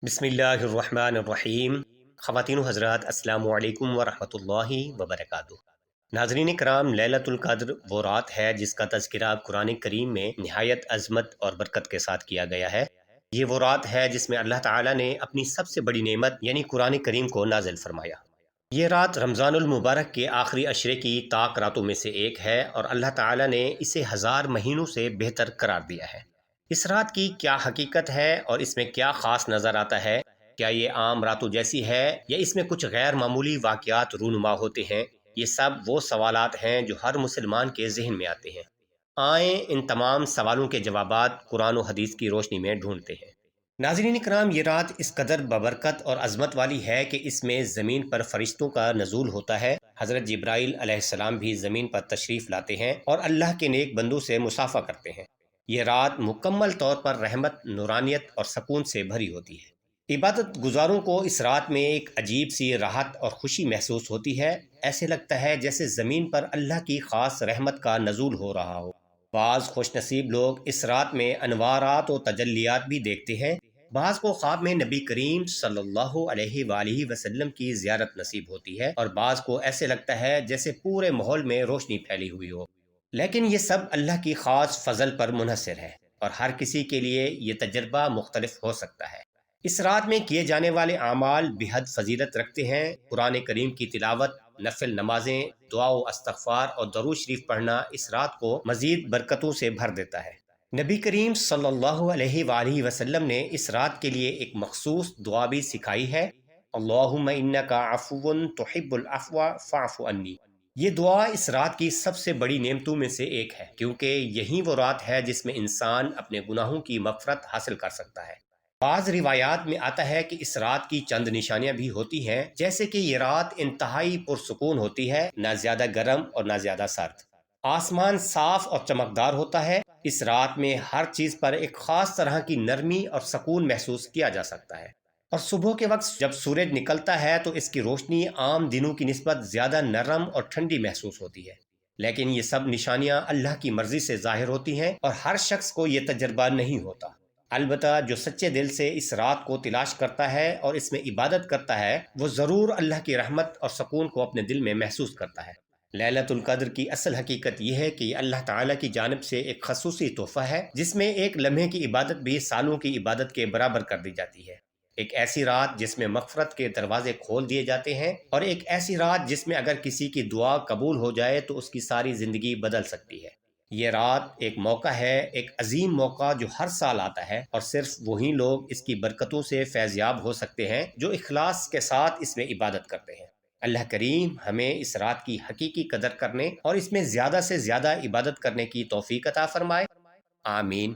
بسم اللہ الرحمن الرحیم۔ خواتین و حضرات، السلام علیکم ورحمۃ اللہ وبرکاتہ۔ ناظرین کرام، لیلۃ القدر وہ رات ہے جس کا تذکرہ قرآن کریم میں نہایت عظمت اور برکت کے ساتھ کیا گیا ہے۔ یہ وہ رات ہے جس میں اللہ تعالیٰ نے اپنی سب سے بڑی نعمت یعنی قرآن کریم کو نازل فرمایا۔ یہ رات رمضان المبارک کے آخری عشرے کی طاق راتوں میں سے ایک ہے اور اللہ تعالیٰ نے اسے ہزار مہینوں سے بہتر قرار دیا ہے۔ اس رات کی کیا حقیقت ہے اور اس میں کیا خاص نظر آتا ہے؟ کیا یہ عام راتوں جیسی ہے یا اس میں کچھ غیر معمولی واقعات رونما ہوتے ہیں؟ یہ سب وہ سوالات ہیں جو ہر مسلمان کے ذہن میں آتے ہیں۔ آئیں ان تمام سوالوں کے جوابات قرآن و حدیث کی روشنی میں ڈھونڈتے ہیں۔ ناظرین کرام، یہ رات اس قدر ببرکت اور عظمت والی ہے کہ اس میں زمین پر فرشتوں کا نزول ہوتا ہے۔ حضرت جبرائیل علیہ السلام بھی زمین پر تشریف لاتے ہیں اور اللہ کے نیک بندوں سے مصافحہ کرتے ہیں۔ یہ رات مکمل طور پر رحمت، نورانیت اور سکون سے بھری ہوتی ہے۔ عبادت گزاروں کو اس رات میں ایک عجیب سی راحت اور خوشی محسوس ہوتی ہے۔ ایسے لگتا ہے جیسے زمین پر اللہ کی خاص رحمت کا نزول ہو رہا ہو۔ بعض خوش نصیب لوگ اس رات میں انوارات و تجلیات بھی دیکھتے ہیں۔ بعض کو خواب میں نبی کریم صلی اللہ علیہ وآلہ وسلم کی زیارت نصیب ہوتی ہے اور بعض کو ایسے لگتا ہے جیسے پورے ماحول میں روشنی پھیلی ہوئی ہو۔ لیکن یہ سب اللہ کی خاص فضل پر منحصر ہے اور ہر کسی کے لیے یہ تجربہ مختلف ہو سکتا ہے۔ اس رات میں کیے جانے والے اعمال بہت فضیلت رکھتے ہیں۔ قرآن کریم کی تلاوت، نفل نمازیں، دعا و استغفار اور درود شریف پڑھنا اس رات کو مزید برکتوں سے بھر دیتا ہے۔ نبی کریم صلی اللہ علیہ وآلہ وسلم نے اس رات کے لیے ایک مخصوص دعا بھی سکھائی ہے: اللہم انک عفو تحب العفو فاعف عنی۔ یہ دعا اس رات کی سب سے بڑی نعمتوں میں سے ایک ہے، کیونکہ یہی وہ رات ہے جس میں انسان اپنے گناہوں کی مغفرت حاصل کر سکتا ہے۔ بعض روایات میں آتا ہے کہ اس رات کی چند نشانیاں بھی ہوتی ہیں، جیسے کہ یہ رات انتہائی پرسکون ہوتی ہے، نہ زیادہ گرم اور نہ زیادہ سرد۔ آسمان صاف اور چمکدار ہوتا ہے۔ اس رات میں ہر چیز پر ایک خاص طرح کی نرمی اور سکون محسوس کیا جا سکتا ہے، اور صبح کے وقت جب سورج نکلتا ہے تو اس کی روشنی عام دنوں کی نسبت زیادہ نرم اور ٹھنڈی محسوس ہوتی ہے۔ لیکن یہ سب نشانیاں اللہ کی مرضی سے ظاہر ہوتی ہیں اور ہر شخص کو یہ تجربہ نہیں ہوتا۔ البتہ جو سچے دل سے اس رات کو تلاش کرتا ہے اور اس میں عبادت کرتا ہے، وہ ضرور اللہ کی رحمت اور سکون کو اپنے دل میں محسوس کرتا ہے۔ لیلۃ القدر کی اصل حقیقت یہ ہے کہ یہ اللہ تعالیٰ کی جانب سے ایک خصوصی تحفہ ہے، جس میں ایک لمحے کی عبادت بھی سالوں کی عبادت کے برابر کر دی جاتی ہے۔ ایک ایسی رات جس میں مغفرت کے دروازے کھول دیے جاتے ہیں، اور ایک ایسی رات جس میں اگر کسی کی دعا قبول ہو جائے تو اس کی ساری زندگی بدل سکتی ہے۔ یہ رات ایک موقع ہے، ایک عظیم موقع جو ہر سال آتا ہے، اور صرف وہی لوگ اس کی برکتوں سے فیض یاب ہو سکتے ہیں جو اخلاص کے ساتھ اس میں عبادت کرتے ہیں۔ اللہ کریم ہمیں اس رات کی حقیقی قدر کرنے اور اس میں زیادہ سے زیادہ عبادت کرنے کی توفیق عطا فرمائے۔ آمین۔